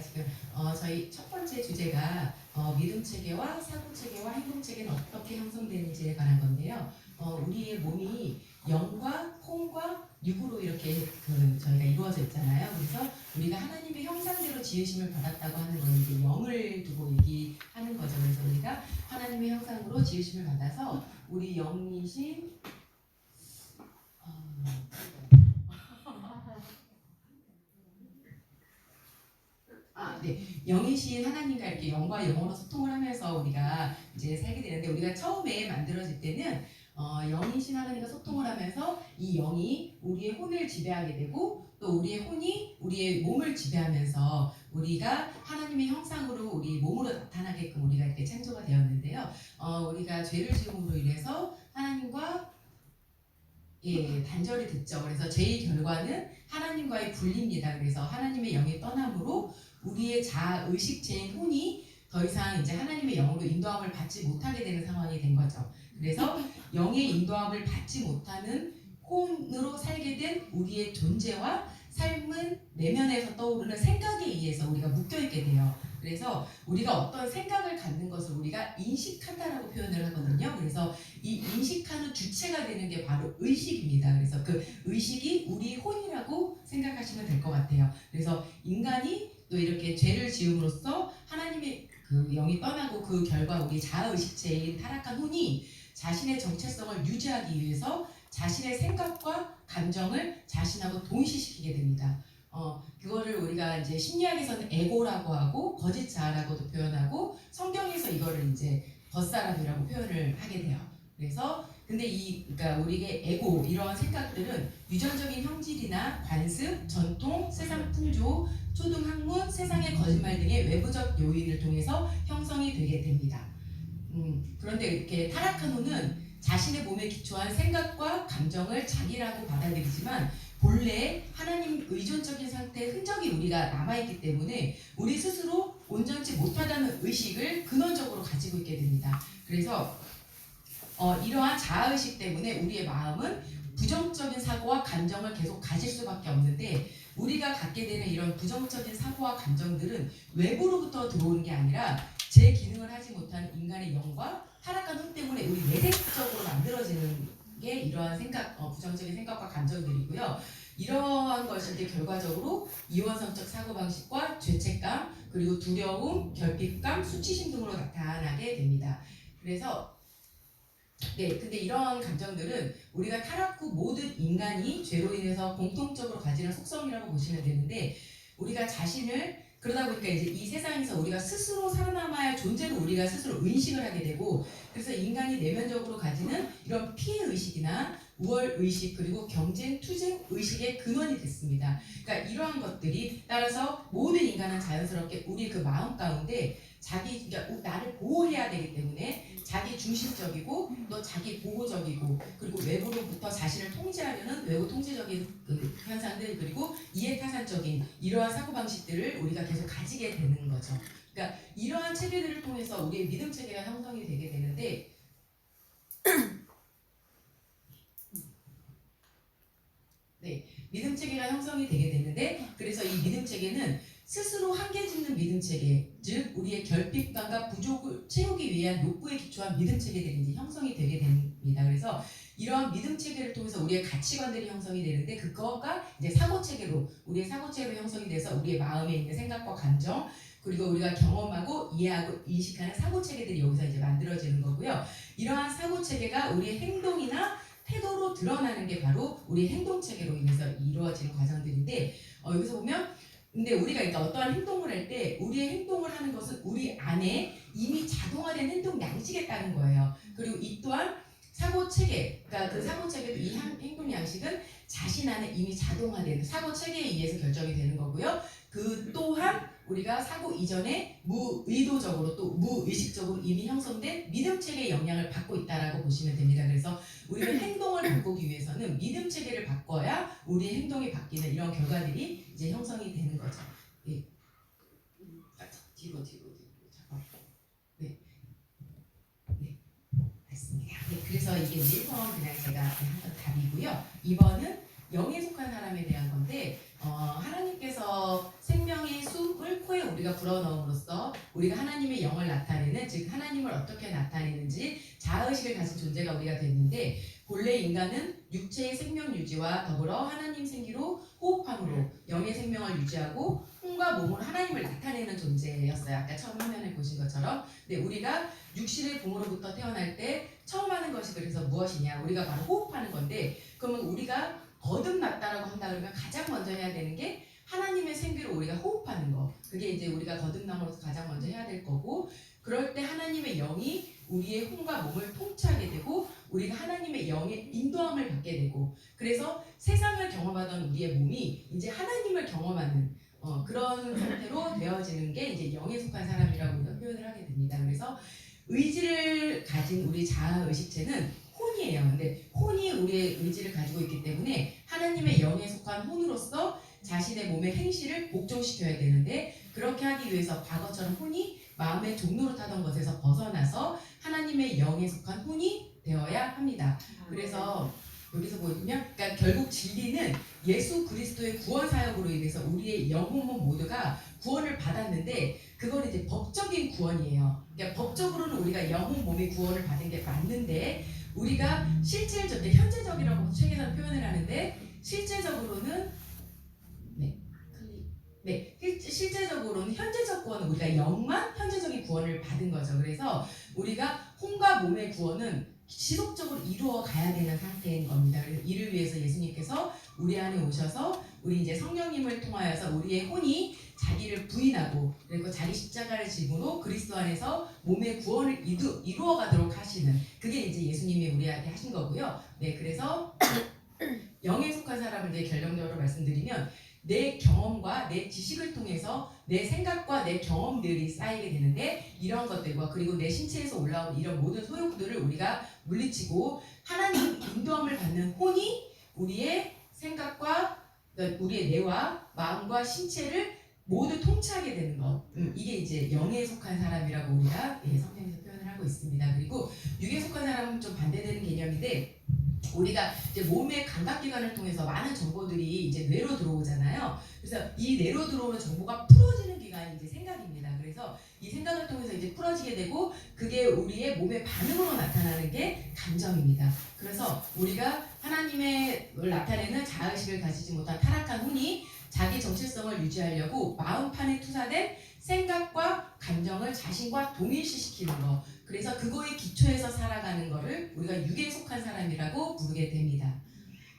지금 저희 첫 번째 주제가 믿음 체계와 사고 체계와 행동 체계는 어떻게 형성되는지에 관한 건데요. 우리의 몸이 영과 혼과 육으로 이렇게 저희가 이루어져 있잖아요. 그래서 우리가 하나님의 형상대로 지으심을 받았다고 하는 건 이제 영을 두고 얘기하는 거죠. 그래서 우리가 하나님의 형상으로 지으심을 받아서 우리 영이신 네. 영이신 하나님과 이렇게 영과 영으로 소통을 하면서 우리가 이제 살게 되는데, 우리가 처음에 만들어질 때는 영이신 하나님과 소통을 하면서 이 영이 우리의 혼을 지배하게 되고, 또 우리의 혼이 우리의 몸을 지배하면서 우리가 하나님의 형상으로 우리 몸으로 나타나게끔 우리가 이렇게 창조가 되었는데요. 우리가 죄를 지음으로 인해서 하나님과 단절이 됐죠. 그래서 죄의 결과는 하나님과의 분리입니다. 그래서 하나님의 영이 떠남으로 우리의 자아 의식체인 혼이 더 이상 이제 하나님의 영으로 인도함을 받지 못하게 되는 상황이 된 거죠. 그래서 영의 인도함을 받지 못하는 혼으로 살게 된 우리의 존재와 삶은 내면에서 떠오르는 생각에 의해서 우리가 묶여있게 돼요. 그래서 우리가 어떤 생각을 갖는 것을 우리가 인식한다라고 표현을 하거든요. 그래서 이 인식하는 주체가 되는 게 바로 의식입니다. 그래서 그 의식이 우리 혼이라고 생각하시면 될 것 같아요. 그래서 인간이 또 이렇게 죄를 지음으로써 하나님의 그 영이 떠나고 그 결과 우리 자아의식체인 타락한 혼이 자신의 정체성을 유지하기 위해서 자신의 생각과 감정을 자신하고 동시시키게 됩니다. 그거를 우리가 이제 심리학에서는 에고라고 하고 거짓 자아라고도 표현하고, 성경에서 이거를 이제 벗사람이라고 표현을 하게 돼요. 그래서 근데 그러니까 우리의 에고, 이러한 생각들은 유전적인 형질이나 관습, 전통, 세상 풍조, 초등학문, 세상의 거짓말 등의 외부적 요인을 통해서 형성이 되게 됩니다. 그런데 이렇게 타락한 후는 자신의 몸에 기초한 생각과 감정을 자기라고 받아들이지만 본래 하나님 의존적인 상태의 흔적이 우리가 남아있기 때문에 우리 스스로 온전치 못하다는 의식을 근원적으로 가지고 있게 됩니다. 그래서 이러한 자아의식 때문에 우리의 마음은 부정적인 사고와 감정을 계속 가질 수밖에 없는데, 우리가 갖게 되는 이런 부정적인 사고와 감정들은 외부로부터 들어오는 게 아니라 제 기능을 하지 못한 인간의 영과 타락한 혼 때문에 우리 내재적으로 만들어지는 게 이러한 부정적인 생각과 감정들이고요. 이러한 것이 이제 결과적으로 이원성적 사고방식과 죄책감, 그리고 두려움, 결핍감, 수치심 등으로 나타나게 됩니다. 그래서 근데 이러한 감정들은 우리가 타락 후 모든 인간이 죄로 인해서 공통적으로 가지는 속성이라고 보시면 되는데, 우리가 자신을 그러다 보니까 이제 이 세상에서 우리가 스스로 살아남아야 할 존재로 우리가 스스로 의식을 하게 되고, 그래서 인간이 내면적으로 가지는 이런 피해 의식이나 우월 의식, 그리고 경쟁, 투쟁 의식의 근원이 됐습니다. 그러니까 이러한 것들이 따라서 모든 인간은 자연스럽게 우리 그 마음 가운데 그러니까 나를 보호해야 되기 때문에 자기 중심적이고 또 자기 보호적이고, 그리고 외부로부터 자신을 통제하려는 외부 통제적인 그 현상들, 그리고 이해타산적인 이러한 사고방식들을 우리가 계속 가지게 되는 거죠. 그러니까 이러한 체계들을 통해서 우리의 믿음 체계가 형성이 되게 되는데, 믿음 체계가 형성이 되게 되는데, 그래서 이 믿음 체계는 스스로 한계 짓는 믿음 체계, 즉 우리의 결핍감과 부족을 채우기 위한 욕구에 기초한 믿음 체계들이 이제 형성이 되게 됩니다. 그래서 이러한 믿음 체계를 통해서 우리의 가치관들이 형성이 되는데, 그거가 이제 사고 체계로, 우리의 사고 체계로 형성이 돼서 우리의 마음에 있는 생각과 감정, 그리고 우리가 경험하고 이해하고 인식하는 사고 체계들이 여기서 이제 만들어지는 거고요. 이러한 사고 체계가 우리의 행동이나 태도로 드러나는 게 바로 우리 행동 체계로 인해서 이루어지는 과정들인데, 여기서 보면 근데 우리가 그러니까 어떠한 행동을 할 때 우리의 행동을 하는 것은 우리 안에 이미 자동화된 행동 양식에 따른 거예요. 그리고 이 또한 사고 체계, 그러니까 그 사고 체계도 이 행동 양식은 자신 안에 이미 자동화된 사고 체계에 의해서 결정이 되는 거고요. 그 또한 우리가 사고 이전에 무의도적으로 또 무의식적으로 이미 형성된 믿음 체계의 영향을 받고 있다라고 보시면 됩니다. 그래서 우리가 행동을 바꾸기 위해서는 믿음 체계를 바꿔야 우리의 행동이 바뀌는 이런 결과들이 이제 형성이 되는 거죠. 예. 뒤로 잠깐. 네. 맞습니다. 그래서 이게 1번 그냥 제가 한번 답이고요. 2번은 영에 속한 사람에 대한 건데, 하나님께서 생명의 숨을 코에 우리가 불어넣음으로써 우리가 하나님의 영을 나타내는, 즉 하나님을 어떻게 나타내는지 자아의식을 가진 존재가 우리가 됐는데, 본래 인간은 육체의 생명 유지와 더불어 하나님 생기로 호흡함으로 영의 생명을 유지하고 혼과 몸으로 하나님을 나타내는 존재였어요. 아까 처음 화면을 보신 것처럼. 근데 우리가 육신의 봄으로부터 태어날 때 처음 하는 것이 그래서 무엇이냐? 우리가 바로 호흡하는 건데, 그러면 우리가 거듭났다라고 한다 그러면 가장 먼저 해야 되는 게 하나님의 생기로 우리가 호흡하는 거. 그게 이제 우리가 거듭남으로서 가장 먼저 해야 될 거고, 그럴 때 하나님의 영이 우리의 혼과 몸을 통치하게 되고 우리가 하나님의 영의 인도함을 받게 되고, 그래서 세상을 경험하던 우리의 몸이 이제 하나님을 경험하는 그런 상태로 되어지는 게 이제 영에 속한 사람이라고 우리가 표현을 하게 됩니다. 그래서 의지를 가진 우리 자아의식체는 혼이에요. 근데 혼이 우리의 의지를 가지고 있기 때문에 하나님의 영에 속한 혼으로서 자신의 몸의 행실을 복종시켜야 되는데, 그렇게 하기 위해서 과거처럼 혼이 마음의 종로로 타던 것에서 벗어나서 하나님의 영에 속한 혼이 되어야 합니다. 그래서 여기서 보시면, 그러니까 결국 진리는 예수 그리스도의 구원 사역으로 인해서 우리의 영혼 몸 모두가 구원을 받았는데, 그건 이제 법적인 구원이에요. 그러니까 법적으로는 우리가 영혼 몸의 구원을 받은 게 맞는데, 우리가 실질적, 현재적이라고 책에서 표현을 하는데, 실제적으로는 실제적으로는 현재적 구원은 우리가 영만 현재적인 구원을 받은 거죠. 그래서 우리가 혼과 몸의 구원은 지속적으로 이루어 가야 되는 상태인 겁니다. 그래서 이를 위해서 예수님께서 우리 안에 오셔서 우리 이제 성령님을 통하여서 우리의 혼이 자기를 부인하고, 그리고 자기 십자가를 짐으로 그리스도 안에서 몸의 구원을 이루어 가도록 하시는, 그게 이제 예수님이 우리한테 하신 거고요. 네, 그래서 영에 속한 사람을 이제 결론적으로 말씀드리면, 내 경험과 내 지식을 통해서 내 생각과 내 경험들이 쌓이게 되는데, 이런 것들과 그리고 내 신체에서 올라온 이런 모든 소용들을 우리가 물리치고 하나님 인도함을 받는 혼이 우리의 생각과 우리의 뇌와 마음과 신체를 모두 통치하게 되는 것. 이게 이제 영에 속한 사람이라고 우리가 성경에서 표현을 하고 있습니다. 그리고 육에 속한 사람은 좀 반대되는 개념인데, 우리가 이제 몸의 감각기관을 통해서 많은 정보들이 이제 뇌로 들어오잖아요. 그래서 이 뇌로 들어오는 정보가 풀어지는 기관이 이제 생각입니다. 그래서 이 생각을 통해서 이제 풀어지게 되고, 그게 우리의 몸의 반응으로 나타나는 게 감정입니다. 그래서 우리가 하나님의 나타내는 자아의식을 가지지 못한 타락한 혼이 자기 정체성을 유지하려고 마음판에 투사된 생각과 감정을 자신과 동일시시키는 거. 그래서 그거에 기초해서 살아가는 거를 우리가 육에 속한 사람이라고 부르게 됩니다.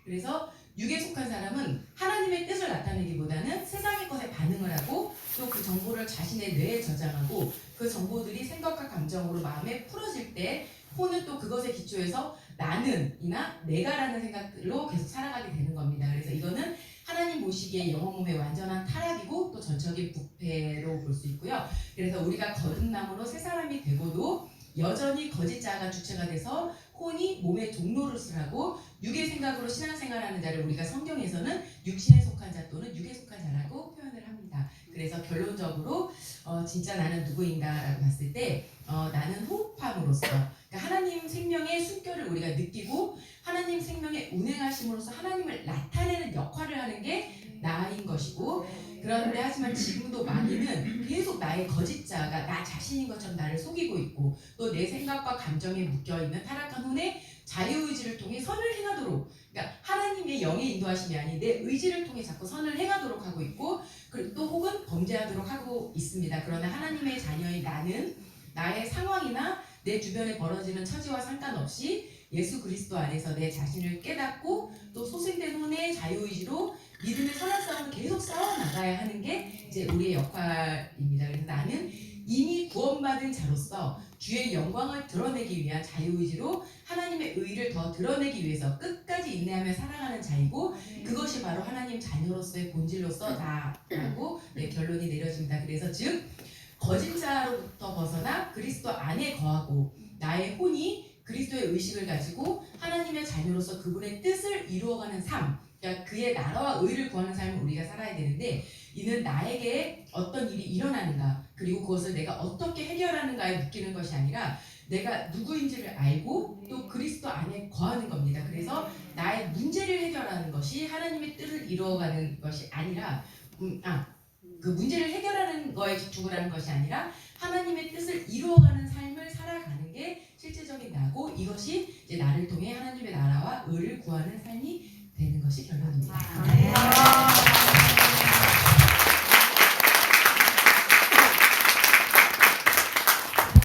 그래서 육에 속한 사람은 하나님의 뜻을 나타내기보다는 세상의 것에 반응을 하고, 또 그 정보를 자신의 뇌에 저장하고, 그 정보들이 생각과 감정으로 마음에 풀어질 때 혼은 또 그것에 기초해서 나는이나 내가라는 생각들로 계속 살아가게 되는 겁니다. 그래서 이거는 하나님 보시기에 영혼 몸의 완전한 타락이고 또 전적인 부패로 볼 수 있고요. 그래서 우리가 거듭남으로 새 사람이 되고도 여전히 거짓 자아가 주체가 돼서 혼이 몸의 종노릇을 하고 육의 생각으로 신앙생활하는 자를 우리가 성경에서는 육신에 속한 자 또는 육에 속한 자라고 표현을 합니다. 그래서 결론적으로 진짜 나는 누구인가라고 봤을 때 나는 호흡함으로써, 그러니까 하나님 생명의 숨결을 우리가 느끼고 하나님 생명의 운행하심으로써 하나님을 나타내는 역할을 하는 게 나인 것이고, 그런데 하지만 지금도 마귀는 계속 나의 거짓 자아가 나 자신인 것처럼 나를 속이고 있고, 또 내 생각과 감정에 묶여있는 타락한 혼의 자유의지를 통해 선을 행하도록, 그러니까 하나님의 영의 인도하심이 아닌 내 의지를 통해 자꾸 선을 행하도록 하고 있고, 그리고 또 혹은 범죄하도록 하고 있습니다. 그러나 하나님의 자녀인 나는 나의 상황이나 내 주변에 벌어지는 처지와 상관없이 예수 그리스도 안에서 내 자신을 깨닫고 또 소생된 혼의 자유의지로 믿음의 선한 싸움을 계속 싸워나가야 하는 게 이제 우리의 역할입니다. 그래서 나는 이미 구원받은 자로서 주의 영광을 드러내기 위한 자유의지로 하나님의 의를 더 드러내기 위해서 끝까지 인내하며 살아가는 자이고, 그것이 바로 하나님 자녀로서의 본질로서 나라고 결론이 내려집니다. 그래서 즉 거짓자로부터 벗어나 그리스도 안에 거하고 나의 혼이 그리스도의 의식을 가지고 하나님의 자녀로서 그분의 뜻을 이루어가는 삶, 그러니까 그의 나라와 의를 구하는 삶을 우리가 살아야 되는데, 이는 나에게 어떤 일이 일어나는가, 그리고 그것을 내가 어떻게 해결하는가에 묶이는 것이 아니라 내가 누구인지를 알고 또 그리스도 안에 거하는 겁니다. 그래서 나의 문제를 해결하는 것이 하나님의 뜻을 이루어가는 것이 아니라 그 문제를 해결하는 하는 거에 집중을 하는 것이 아니라 하나님의 뜻을 이루어가는 삶을 살아가는 게 실제적인 나고 이것이 이제 나를 통해 하나님의 나라와 의를 구하는 삶이 되는 것이 결론입니다.